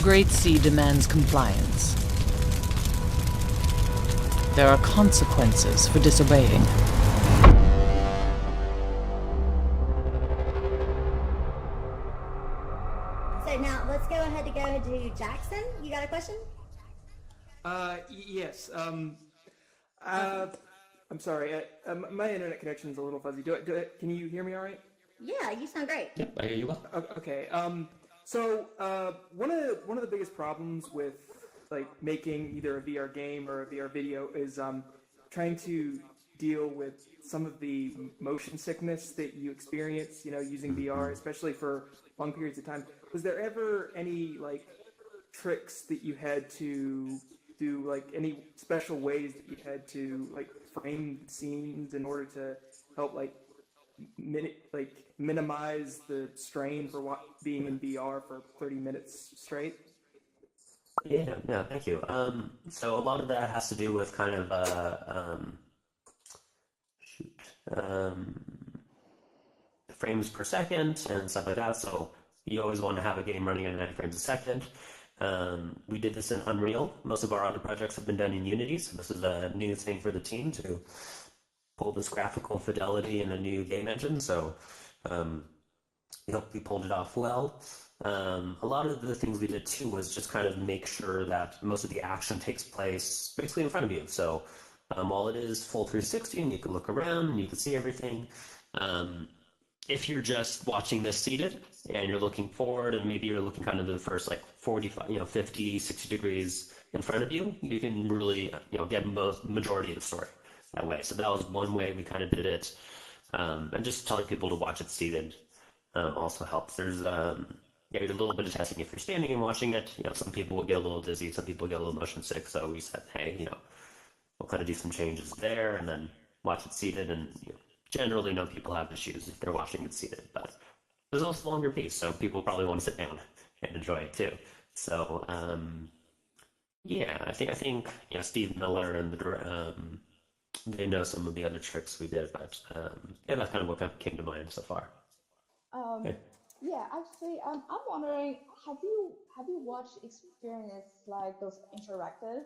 Great Sea demands compliance. There are consequences for disobeying. So now let's go ahead to Jackson. You got a question? Yes. I'm sorry. My internet connection is a little fuzzy. Can you hear me all right? Yeah, you sound great. Yep, I hear you well. Okay. So one of the biggest problems with like making either a VR game or a VR video is trying to deal with some of the motion sickness that you experience, using VR, especially for long periods of time. Was there ever any like tricks that you had to do, like any special ways that you had to like frame scenes in order to help like minimize the strain for being in VR for 30 minutes straight? Yeah, thank you. So a lot of that has to do with kind of shoot, frames per second and stuff like that. So you always want to have a game running at 90 frames a second. We did this in Unreal. Most of our other projects have been done in Unity, so this is a new thing for the team to pull this graphical fidelity in a new game engine. So we hope we pulled it off well. A lot of the things we did too was just kind of make sure that most of the action takes place basically in front of you. So while it is full 360 and you can look around and you can see everything, if you're just watching this seated and you're looking forward and maybe you're looking kind of the first like 45, 50, 60 degrees in front of you, you can really, get majority of the story that way. So that was one way we kind of did it. And just telling people to watch it seated also helps. There's a little bit of testing if you're standing and watching it. Some people will get a little dizzy, some people get a little motion sick. So we said, hey, we'll kind of do some changes there and then watch it seated. And generally, no people have issues if they're watching it seated. But there's also a longer piece, so people probably want to sit down and enjoy it too. So I think Steve Miller and they know some of the other tricks we did, but that's kind of what came to mind so far. Okay. Yeah, actually, I'm wondering, have you watched experience like those interactive?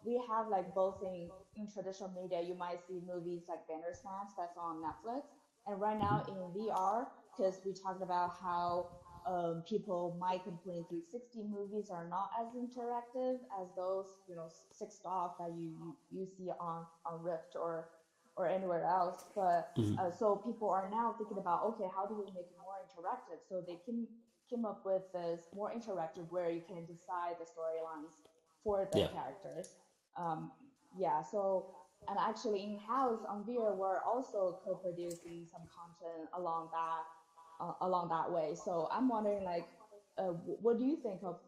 We have like both in traditional media, you might see movies like Bandersnatch that's on Netflix, and right now in VR, because we talked about how people might complain 360 movies are not as interactive as those, six off that you see on Rift or anywhere else. But so people are now thinking about, okay, how do we make it more interactive? So they came up with this more interactive where you can decide the storylines for the characters. So and actually in house on VeeR, we're also co-producing some content along that way. So I'm wondering, like, what do you think of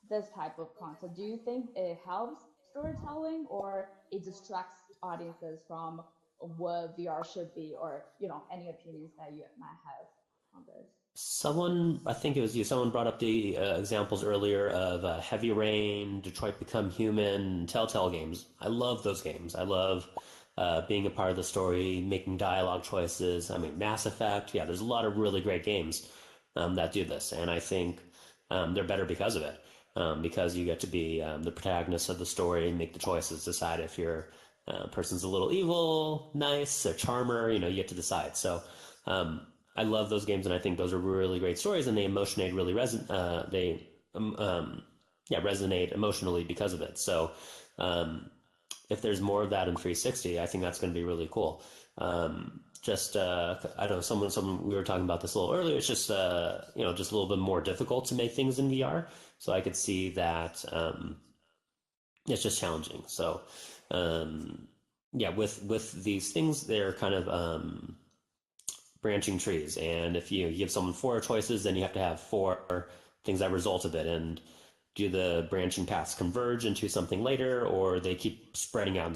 this type of content? Do you think it helps storytelling or it distracts audiences from what VR should be, or any opinions that you might have on this? Someone, I think it was you, someone brought up the examples earlier of Heavy Rain, Detroit Become Human, Telltale games. I love those games. I love being a part of the story, making dialogue choices. I mean, Mass Effect. Yeah, there's a lot of really great games that do this, and I think they're better because of it. Because you get to be the protagonist of the story, make the choices, decide if your person's a little evil, nice, or charmer. You get to decide. So I love those games, and I think those are really great stories, and they emotionate really resonate emotionally because of it. So if there's more of that in 360, I think that's going to be really cool. I don't know, someone we were talking about this a little earlier. It's just just a little bit more difficult to make things in VR. So I could see that it's just challenging. So with these things, they're kind of branching trees, and if you give someone 4 choices, then you have to have 4 things that result of it, and do the branching paths converge into something later, or they keep spreading out,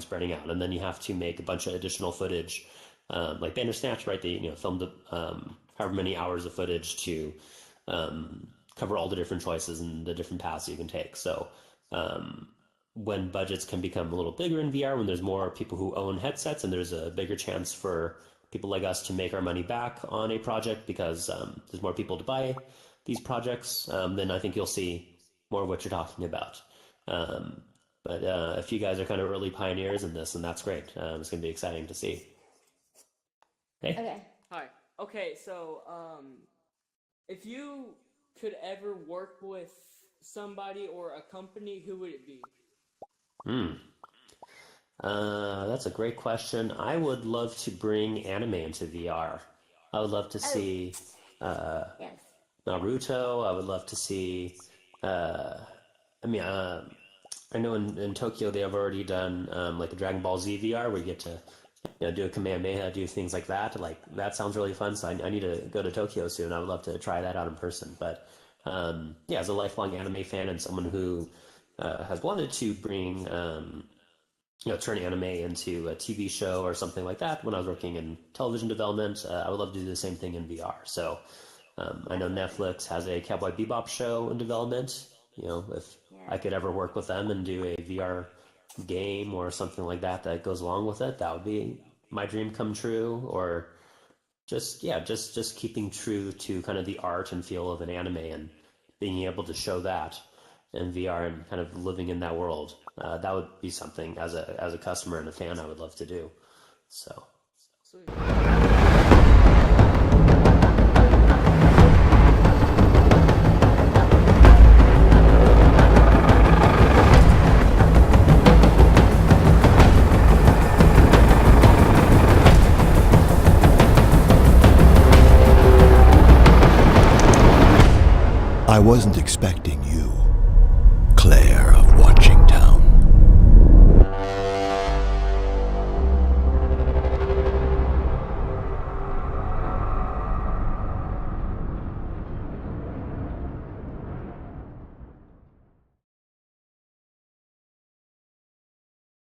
and then you have to make a bunch of additional footage, like Bandersnatch, right? They filmed however many hours of footage to cover all the different choices and the different paths you can take. So when budgets can become a little bigger in VR, when there's more people who own headsets, and there's a bigger chance for people like us to make our money back on a project because there's more people to buy these projects, then I think you'll see more of what you're talking about. But if you guys are kind of early pioneers in this, then that's great. It's going to be exciting to see. Hey. Okay. Hi. Okay, so if you could ever work with somebody or a company, who would it be? That's a great question. I would love to bring anime into VR. I would love to see Yes. Naruto. I would love to see. I know in Tokyo they have already done like a Dragon Ball Z VR where you get to do a Kamehameha, do things like that. Like that sounds really fun. So I need to go to Tokyo soon. I would love to try that out in person. But yeah, as a lifelong anime fan and someone who has wanted to bring turn anime into a TV show or something like that when I was working in television development, I would love to do the same thing in VR. So I know Netflix has a Cowboy Bebop show in development. If I could ever work with them and do a VR game or something like that that goes along with it, that would be my dream come true. Or just keeping true to kind of the art and feel of an anime and being able to show that in VR and kind of living in that world. That would be something as a customer and a fan I would love to do. So. Sweet. I wasn't expecting you.